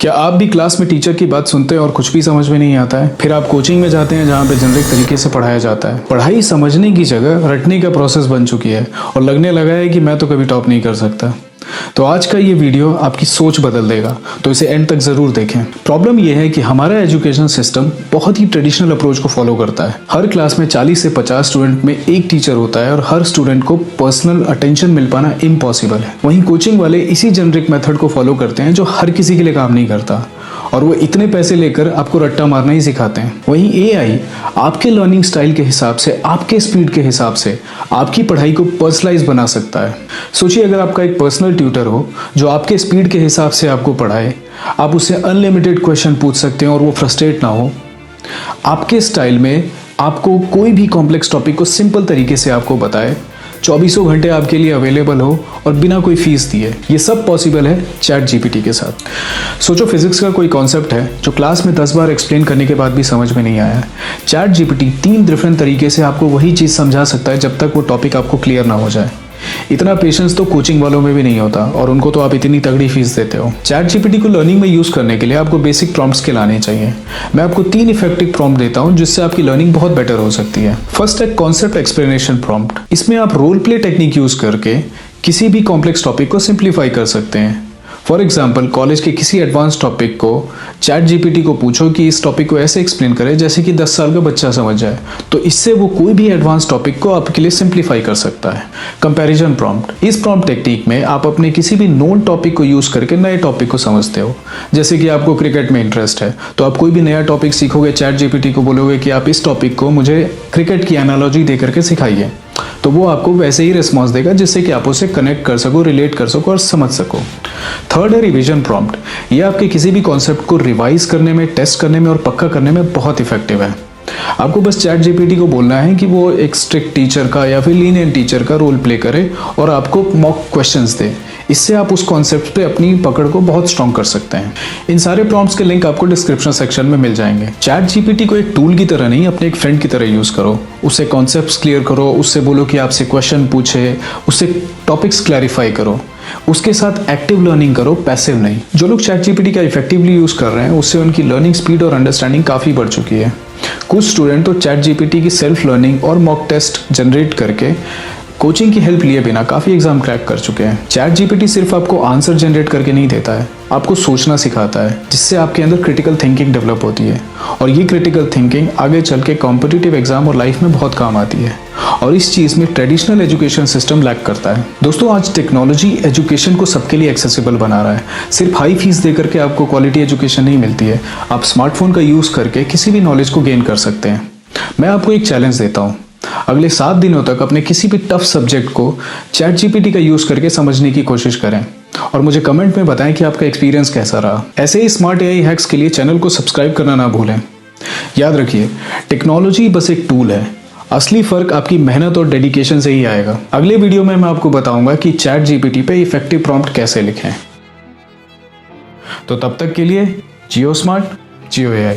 क्या आप भी क्लास में टीचर की बात सुनते हैं और कुछ भी समझ में नहीं आता है? फिर आप कोचिंग में जाते हैं जहाँ पे जेनरिक तरीके से पढ़ाया जाता है। पढ़ाई समझने की जगह रटने का प्रोसेस बन चुकी है और लगने लगा है कि मैं तो कभी टॉप नहीं कर सकता। तो आज का ये वीडियो आपकी सोच बदल देगा, तो इसे एंड तक जरूर देखें। प्रॉब्लम यह है कि हमारा एजुकेशन सिस्टम बहुत ही ट्रेडिशनल अप्रोच को फॉलो करता है। हर क्लास में 40 से 50 स्टूडेंट में एक टीचर होता है और हर स्टूडेंट को पर्सनल अटेंशन मिल पाना इम्पॉसिबल है। वहीं कोचिंग वाले इसी जेनरिक मेथड को फॉलो करते हैं जो हर किसी के लिए काम नहीं करता, और वो इतने पैसे लेकर आपको रट्टा मारना ही सिखाते हैं। वहीं एआई आपके लर्निंग स्टाइल के हिसाब से, आपके स्पीड के हिसाब से आपकी पढ़ाई को पर्सनलाइज बना सकता है। सोचिए, अगर आपका एक पर्सनल ट्यूटर हो जो आपके स्पीड के हिसाब से आपको पढ़ाए, आप उससे अनलिमिटेड क्वेश्चन पूछ सकते हैं और वो फ्रस्ट्रेट ना हो। आपके स्टाइल में आपको कोई भी कॉम्प्लेक्स टॉपिक को सिंपल तरीके से आपको बताए, 24 घंटे आपके लिए अवेलेबल हो और बिना कोई फीस दिए। ये सब पॉसिबल है चैट जीपीटी के साथ। सोचो, फिजिक्स का कोई कॉन्सेप्ट है जो क्लास में 10 बार एक्सप्लेन करने के बाद भी समझ में नहीं आया। चैट जीपीटी 3 डिफरेंट तरीके से आपको वही चीज़ समझा सकता है जब तक वो टॉपिक आपको क्लियर ना हो जाए। इतना पेशेंस तो कोचिंग वालों में भी नहीं होता, और उनको तो आप इतनी तगड़ी फीस देते हो। चैट जीपीटी को लर्निंग में यूज करने के लिए आपको बेसिक प्रॉम्प्ट्स के लाने चाहिए। मैं आपको 3 इफेक्टिव प्रॉम्प्ट देता हूं जिससे आपकी लर्निंग बहुत बेटर हो सकती है। फर्स्ट है कॉन्सेप्ट एक्सप्लेनेशन प्रॉम्प्ट। इसमें आप रोल प्ले टेक्निक यूज करके किसी भी कॉम्प्लेक्स टॉपिक को सिंप्लीफाई कर सकते हैं। फॉर एग्जाम्पल, कॉलेज के किसी एडवांस टॉपिक को चैट जीपीटी को पूछो कि इस टॉपिक को ऐसे एक्सप्लेन करे जैसे कि 10 साल का बच्चा समझ जाए, तो इससे वो कोई भी एडवांस टॉपिक को आपके लिए सिंप्लीफाई कर सकता है। Comparison prompt. इस प्रॉम्प्ट टेक्निक में आप अपने किसी भी नोन टॉपिक को यूज करके नए टॉपिक को समझते हो। जैसे कि आपको क्रिकेट में इंटरेस्ट है, तो आप कोई भी नया टॉपिक सीखोगे, चैट जीपीटी को बोलोगे कि आप इस टॉपिक को मुझे क्रिकेट की एनालॉजी दे करके सिखाइए, तो वो आपको वैसे ही रिस्पॉन्स देगा जिससे कि आप उसे कनेक्ट कर सको, रिलेट कर सको और समझ सको। थर्ड है रिवीजन प्रॉम्प्ट। ये आपके किसी भी कॉन्सेप्ट को रिवाइज करने में, टेस्ट करने में और पक्का करने में बहुत इफेक्टिव है। आपको बस चैट जीपीटी को बोलना है कि वो एक स्ट्रिक्ट टीचर का या फिर लीनियंट टीचर का रोल प्ले करे और आपको मॉक क्वेश्चंस दे। इससे आप उस कॉन्सेप्ट पे अपनी पकड़ को बहुत स्ट्रॉन्ग कर सकते हैं। इन सारे प्रॉम्प्ट्स के लिंक आपको डिस्क्रिप्शन सेक्शन में मिल जाएंगे। चैट जीपीटी को एक टूल की तरह नहीं, अपने एक फ्रेंड की तरह यूज करो। उससे कॉन्सेप्ट्स क्लियर करो, उससे बोलो कि आपसे क्वेश्चन पूछे, उससे टॉपिक्स क्लैरिफाई करो, उसके साथ एक्टिव लर्निंग करो, पैसिव नहीं। जो लोग चैट जीपीटी का इफेक्टिवली यूज कर रहे हैं उससे उनकी लर्निंग स्पीड और अंडरस्टैंडिंग काफ़ी बढ़ चुकी है। कुछ स्टूडेंट तो चैट जीपीटी की सेल्फ लर्निंग और मॉक टेस्ट जनरेट करके कोचिंग की हेल्प लिए बिना काफ़ी एग्जाम क्रैक कर चुके हैं। चैट जीपीटी सिर्फ आपको आंसर जनरेट करके नहीं देता है, आपको सोचना सिखाता है, जिससे आपके अंदर क्रिटिकल थिंकिंग डेवलप होती है, और ये क्रिटिकल थिंकिंग आगे चल के कॉम्पिटिटिव एग्जाम और लाइफ में बहुत काम आती है। और इस चीज़ में ट्रेडिशनल एजुकेशन सिस्टम लैक करता है। दोस्तों, आज टेक्नोलॉजी एजुकेशन को सबके लिए एक्सेसिबल बना रहा है। सिर्फ हाई फीस दे करके आपको क्वालिटी एजुकेशन नहीं मिलती है। आप स्मार्टफोन का यूज़ करके किसी भी नॉलेज को गेन कर सकते हैं। मैं आपको एक चैलेंज देता हूँ, अगले 7 दिनों तक अपने किसी भी टफ सब्जेक्ट को चैट जीपीटी का यूज़ करके समझने की कोशिश करें और मुझे कमेंट में बताएं कि आपका एक्सपीरियंस कैसा रहा। ऐसे ही स्मार्ट एआई हैक्स के लिए चैनल को सब्सक्राइब करना ना भूलें। याद रखिए, टेक्नोलॉजी बस एक टूल है, असली फर्क आपकी मेहनत और डेडिकेशन से ही आएगा। अगले वीडियो में मैं आपको बताऊंगा कि चैट जीपीटी पे इफेक्टिव प्रॉम्प्ट कैसे लिखें। तो तब तक के लिए जियो स्मार्ट, जियो एआई।